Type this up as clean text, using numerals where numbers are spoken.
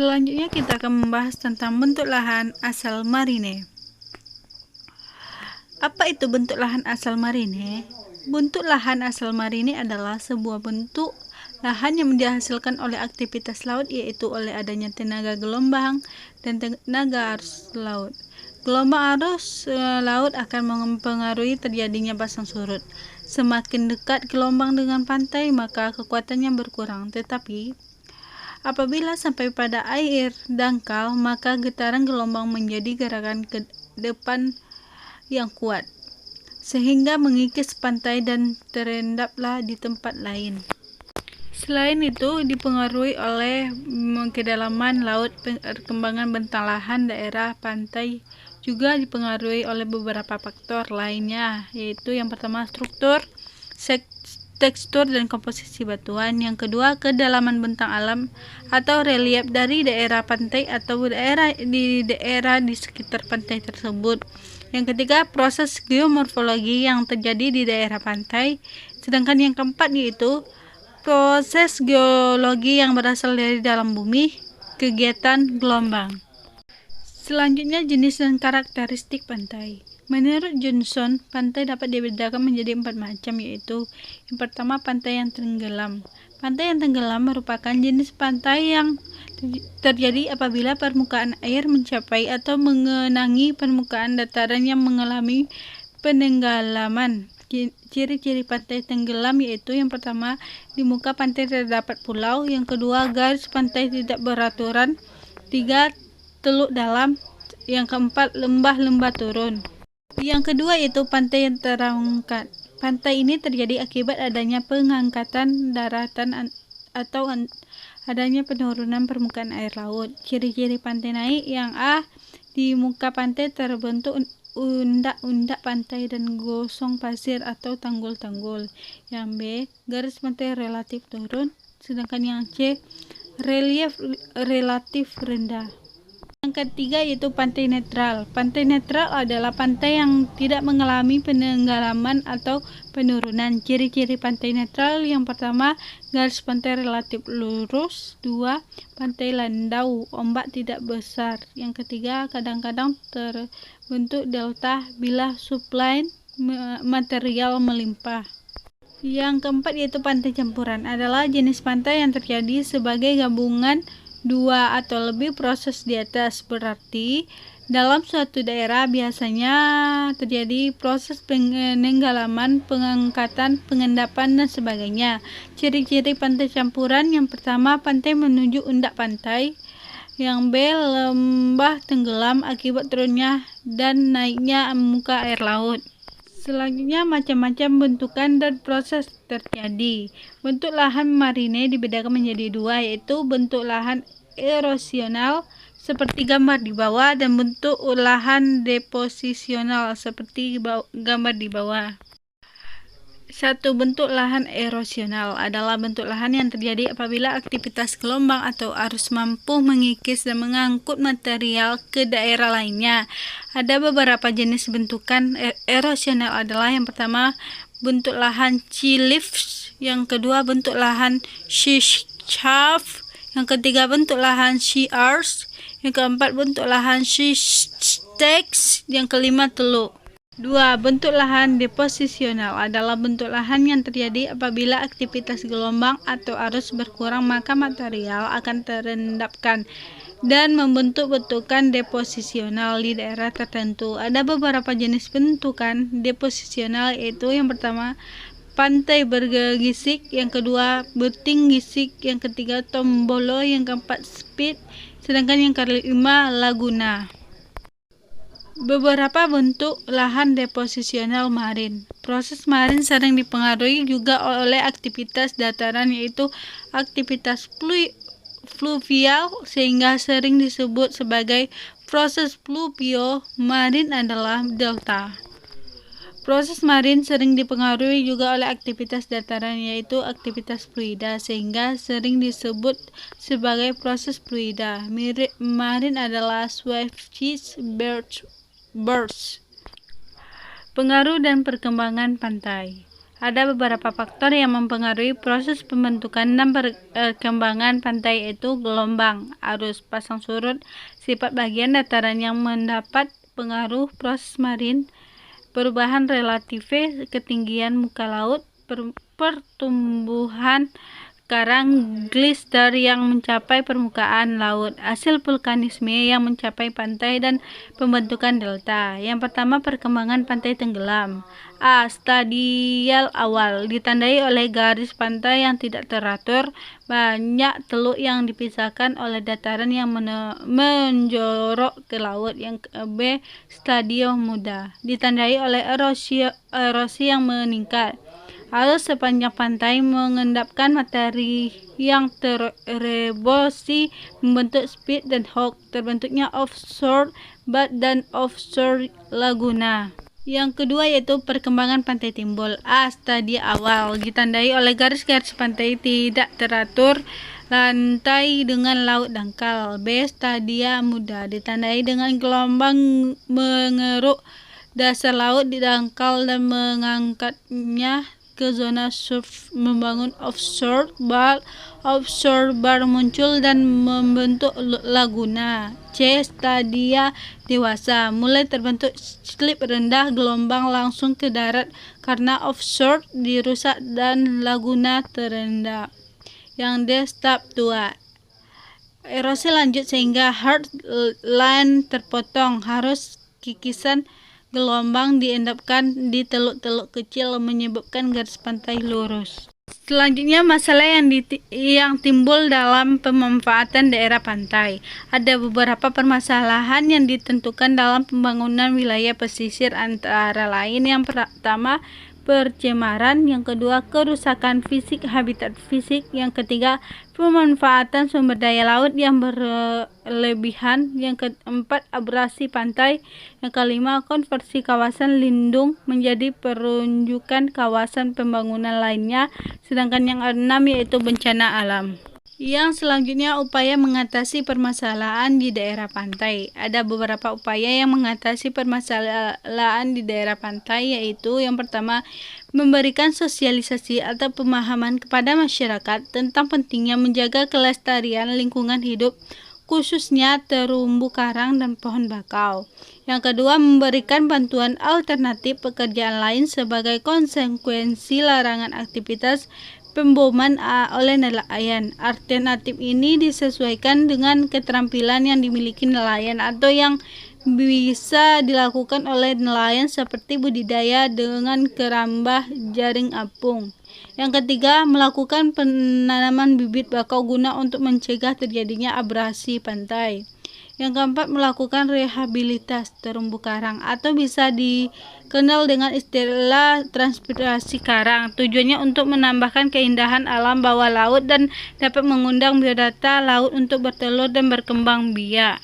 Selanjutnya kita akan membahas tentang bentuk lahan asal marine. Apa itu bentuk lahan asal marine? Bentuk lahan asal marine adalah sebuah bentuk lahan yang dihasilkan oleh aktivitas laut, yaitu oleh adanya tenaga gelombang dan tenaga arus laut. Gelombang arus laut akan mempengaruhi terjadinya pasang surut. Semakin dekat gelombang dengan pantai, maka kekuatannya berkurang. Tetapi apabila sampai pada air dangkal, maka getaran gelombang menjadi gerakan ke depan yang kuat, sehingga mengikis pantai dan terendaplah di tempat lain. Selain itu, dipengaruhi oleh kedalaman laut, perkembangan bentang lahan daerah pantai juga dipengaruhi oleh beberapa faktor lainnya, yaitu yang pertama struktur, tekstur dan komposisi batuan. Yang kedua, kedalaman bentang alam atau relief dari daerah pantai atau daerah di sekitar pantai tersebut. Yang ketiga, proses geomorfologi yang terjadi di daerah pantai. Sedangkan yang keempat yaitu proses geologi yang berasal dari dalam bumi, kegiatan gelombang. Selanjutnya, jenis dan karakteristik pantai. Menurut Johnson, pantai dapat dibedakan menjadi 4 macam, yaitu yang pertama, pantai yang tenggelam. Pantai yang tenggelam merupakan jenis pantai yang terjadi apabila permukaan air mencapai atau mengenangi permukaan dataran yang mengalami penenggelaman. Ciri-ciri pantai tenggelam yaitu yang pertama, di muka pantai terdapat pulau. Yang kedua, garis pantai tidak beraturan. 3, teluk dalam. Yang keempat, lembah-lembah turun. Yang kedua yaitu pantai yang terangkat. Pantai ini terjadi akibat adanya pengangkatan daratan atau adanya penurunan permukaan air laut. Ciri-ciri pantai naik. Yang A, di muka pantai terbentuk undak-undak pantai dan gosong pasir atau tanggul-tanggul. Yang B, garis pantai relatif turun. Sedangkan yang C, relief relatif rendah. Yang ketiga yaitu pantai netral. Pantai netral adalah pantai yang tidak mengalami penenggelaman atau penurunan. Ciri-ciri pantai netral: yang pertama, garis pantai relatif lurus. 2, pantai landau, ombak tidak besar. Yang ketiga, kadang-kadang terbentuk delta bila suplai material melimpah. Yang keempat yaitu pantai campuran, adalah jenis pantai yang terjadi sebagai gabungan 2 atau lebih proses di atas. Berarti dalam suatu daerah biasanya terjadi proses penenggelaman, pengangkatan, pengendapan, dan sebagainya. Ciri-ciri pantai campuran: yang pertama, pantai menuju undak pantai. Yang B, lembah tenggelam akibat turunnya dan naiknya muka air laut. Selanjutnya, macam-macam bentukan dan proses terjadi. Bentuk lahan marine dibedakan menjadi 2, yaitu bentuk lahan erosional seperti gambar di bawah dan bentuk lahan deposisional seperti gambar di bawah. 1. Bentuk lahan erosional adalah bentuk lahan yang terjadi apabila aktivitas gelombang atau arus mampu mengikis dan mengangkut material ke daerah lainnya. Ada beberapa jenis bentukan erosional adalah yang pertama, bentuk lahan sea-lifts. Yang kedua, bentuk lahan sea-shaft. Yang ketiga, bentuk lahan sea-arch. Yang keempat, bentuk lahan sea-stakes. Yang kelima, teluk. 2. Bentuk lahan deposisional adalah bentuk lahan yang terjadi apabila aktivitas gelombang atau arus berkurang, maka material akan terendapkan dan membentuk bentukan deposisional di daerah tertentu. Ada beberapa jenis bentukan deposisional, yaitu yang pertama, pantai bergegisik. Yang kedua, beting gisik. Yang ketiga, tombolo. Yang keempat, spit. Sedangkan yang kelima, laguna. Beberapa bentuk lahan deposisional marin. Proses marin sering dipengaruhi juga oleh aktivitas dataran, yaitu aktivitas fluvial, sehingga sering disebut sebagai proses fluvio. Marin adalah delta. Proses marin sering dipengaruhi juga oleh aktivitas dataran, yaitu aktivitas fluida, sehingga sering disebut sebagai proses fluida. Marin adalah swifties, birds. Pengaruh dan perkembangan pantai. Ada beberapa faktor yang mempengaruhi proses pembentukan dan perkembangan pantai, yaitu gelombang, arus, pasang surut, sifat bagian dataran yang mendapat pengaruh proses marin, perubahan relatif ketinggian muka laut, pertumbuhan karang glister yang mencapai permukaan laut, hasil vulkanisme yang mencapai pantai, dan pembentukan delta. Yang pertama, perkembangan pantai tenggelam. A. Stadial awal, ditandai oleh garis pantai yang tidak teratur, banyak teluk yang dipisahkan oleh dataran yang menjorok ke laut. Yang B. Stadio muda, ditandai oleh erosi yang meningkat. Arus sepanjang pantai mengendapkan materi yang terebosi membentuk spit dan hog, terbentuknya offshore bat dan offshore laguna. Yang kedua yaitu perkembangan pantai timbul. A. Stadium awal, ditandai oleh garis-garis pantai tidak teratur, lantai dengan laut dangkal. B. Stadia muda, ditandai dengan gelombang mengeruk dasar laut di dangkal dan mengangkatnya ke zona surf, membangun offshore bar muncul dan membentuk laguna. C. Stadia dewasa, mulai terbentuk slip rendah, gelombang langsung ke darat karena offshore dirusak dan laguna terendam. Yang D. Stop tua, erosi lanjut sehingga hard line terpotong, harus kikisan gelombang diendapkan di teluk-teluk kecil menyebabkan garis pantai lurus. Selanjutnya, masalah yang timbul dalam pemanfaatan daerah pantai. Ada beberapa permasalahan yang ditentukan dalam pembangunan wilayah pesisir, antara lain yang pertama, pencemaran, yang kedua, kerusakan fisik habitat fisik, yang ketiga, pemanfaatan sumber daya laut yang berlebihan, yang keempat, abrasi pantai, yang kelima, konversi kawasan lindung menjadi perunjukan kawasan pembangunan lainnya, sedangkan yang keenam yaitu bencana alam. Yang selanjutnya, upaya mengatasi permasalahan di daerah pantai. Ada beberapa upaya yang mengatasi permasalahan di daerah pantai, yaitu yang pertama, memberikan sosialisasi atau pemahaman kepada masyarakat tentang pentingnya menjaga kelestarian lingkungan hidup, khususnya terumbu karang dan pohon bakau. Yang kedua, memberikan bantuan alternatif pekerjaan lain sebagai konsekuensi larangan aktivitas pemboman oleh nelayan. Alternatif ini disesuaikan dengan keterampilan yang dimiliki nelayan atau yang bisa dilakukan oleh nelayan, seperti budidaya dengan kerambah jaring apung. Yang ketiga, melakukan penanaman bibit bakau guna untuk mencegah terjadinya abrasi pantai. Yang keempat, melakukan rehabilitasi terumbu karang atau bisa dikenal dengan istilah transpirasi karang. Tujuannya untuk menambahkan keindahan alam bawah laut dan dapat mengundang biodata laut untuk bertelur dan berkembang biak.